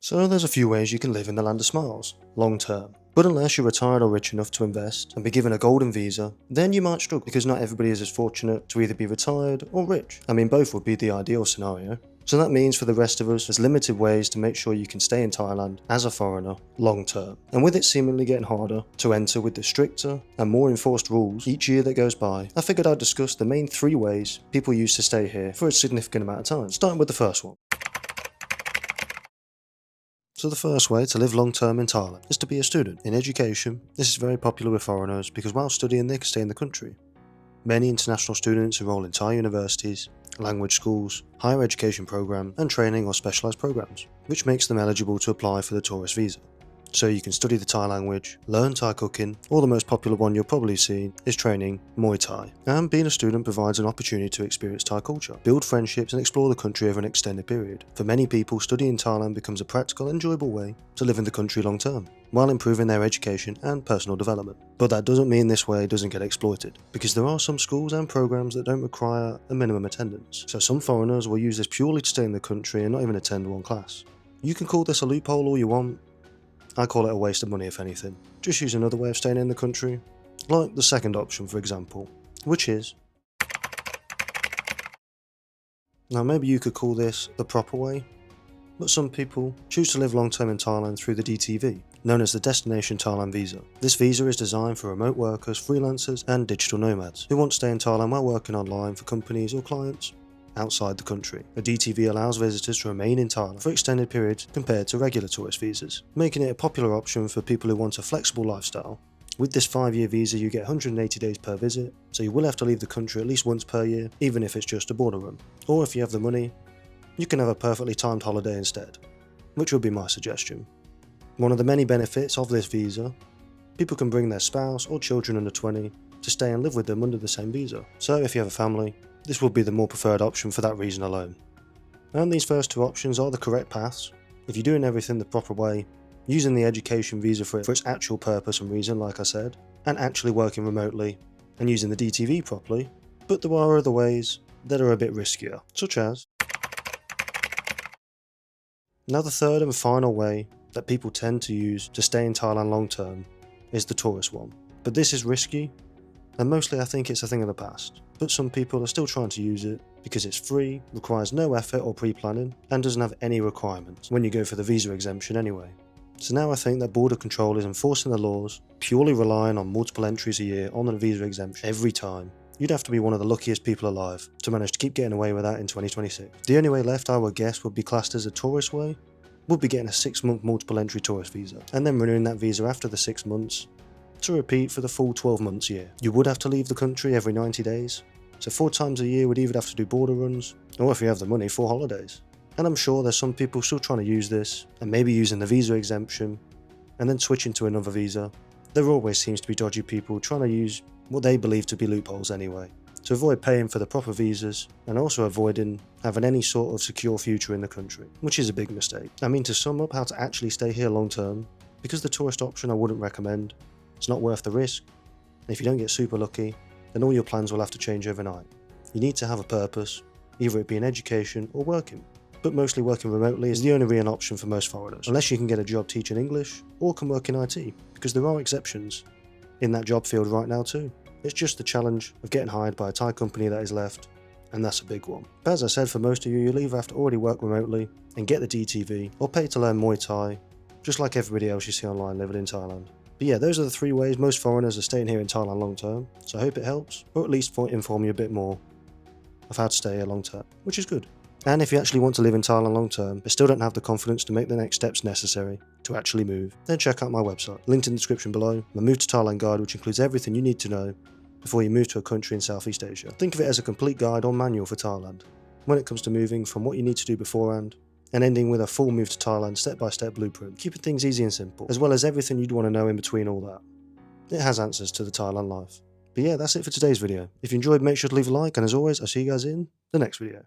So there's a few ways you can live in the land of smiles, long term. But unless you're retired or rich enough to invest and be given a golden visa, then you might struggle because not everybody is as fortunate to either be retired or rich. I mean, both would be the ideal scenario. So that means for the rest of us, there's limited ways to make sure you can stay in Thailand as a foreigner long term. And with it seemingly getting harder to enter with the stricter and more enforced rules each year that goes by, I figured I'd discuss the main 3 ways people use to stay here for a significant amount of time, starting with the first one. So the first way to live long term in Thailand is to be a student. In education, this is very popular with foreigners because while studying they can stay in the country. Many international students enroll in Thai universities, language schools, higher education programs and training or specialised programs, which makes them eligible to apply for the tourist visa. So you can study the Thai language, learn Thai cooking, or the most popular one you'll probably see is training Muay Thai. And being a student provides an opportunity to experience Thai culture, build friendships and explore the country over an extended period. For many people, studying in Thailand becomes a practical, enjoyable way to live in the country long term, while improving their education and personal development. But that doesn't mean this way doesn't get exploited, because there are some schools and programs that don't require a minimum attendance. So some foreigners will use this purely to stay in the country and not even attend one class. You can call this a loophole all you want. I call it a waste of money if anything. Just use another way of staying in the country, like the second option for example, which is... Now maybe you could call this the proper way, but some people choose to live long term in Thailand through the DTV, known as the Destination Thailand Visa. This visa is designed for remote workers, freelancers and digital nomads who want to stay in Thailand while working online for companies or clients outside the country. A DTV allows visitors to remain in Thailand for extended periods compared to regular tourist visas, making it a popular option for people who want a flexible lifestyle. With this 5-year visa you get 180 days per visit, so you will have to leave the country at least once per year, even if it's just a border run. Or if you have the money, you can have a perfectly timed holiday instead, which would be my suggestion. One of the many benefits of this visa, people can bring their spouse or children under 20 to stay and live with them under the same visa. So if you have a family, this would be the more preferred option for that reason alone. And these first 2 options are the correct paths. If you're doing everything the proper way, using the education visa for its actual purpose and reason like I said, and actually working remotely, and using the DTV properly, but there are other ways that are a bit riskier, such as... Now the third and final way that people tend to use to stay in Thailand long term is the tourist one. But this is risky, and mostly I think it's a thing of the past. But some people are still trying to use it because it's free, requires no effort or pre-planning, and doesn't have any requirements when you go for the visa exemption anyway. So now I think that border control is enforcing the laws, purely relying on multiple entries a year on the visa exemption every time. You'd have to be one of the luckiest people alive to manage to keep getting away with that in 2026. The only way left I would guess would be classed as a tourist way, would be getting a 6-month multiple entry tourist visa, and then renewing that visa after the 6 months, to repeat for the full 12 months a year. You would have to leave the country every 90 days, so 4 times a year would either have to do border runs, or if you have the money, 4 holidays. And I'm sure there's some people still trying to use this, and maybe using the visa exemption, and then switching to another visa. There always seems to be dodgy people trying to use what they believe to be loopholes anyway, to avoid paying for the proper visas, and also avoiding having any sort of secure future in the country, which is a big mistake. I mean, to sum up how to actually stay here long term, because the tourist option I wouldn't recommend. It's not worth the risk, and if you don't get super lucky, then all your plans will have to change overnight. You need to have a purpose, either it be in education or working, but mostly working remotely is the only real option for most foreigners, unless you can get a job teaching English or can work in IT, because there are exceptions in that job field right now too. It's just the challenge of getting hired by a Thai company that is left, and that's a big one. But as I said, for most of you, you'll either have to already work remotely and get the DTV, or pay to learn Muay Thai, just like everybody else you see online living in Thailand. But yeah, those are the 3 ways most foreigners are staying here in Thailand long term, so I hope it helps, or at least inform you a bit more of how to stay here long term, which is good. And if you actually want to live in Thailand long term, but still don't have the confidence to make the next steps necessary to actually move, then check out my website, linked in the description below, my Move to Thailand guide, which includes everything you need to know before you move to a country in Southeast Asia. Think of it as a complete guide or manual for Thailand, when it comes to moving from what you need to do beforehand, and ending with a full move to Thailand step-by-step blueprint, keeping things easy and simple, as well as everything you'd want to know in between all that. It has answers to the Thailand life. But yeah, that's it for today's video. If you enjoyed, make sure to leave a like, and as always, I'll see you guys in the next video.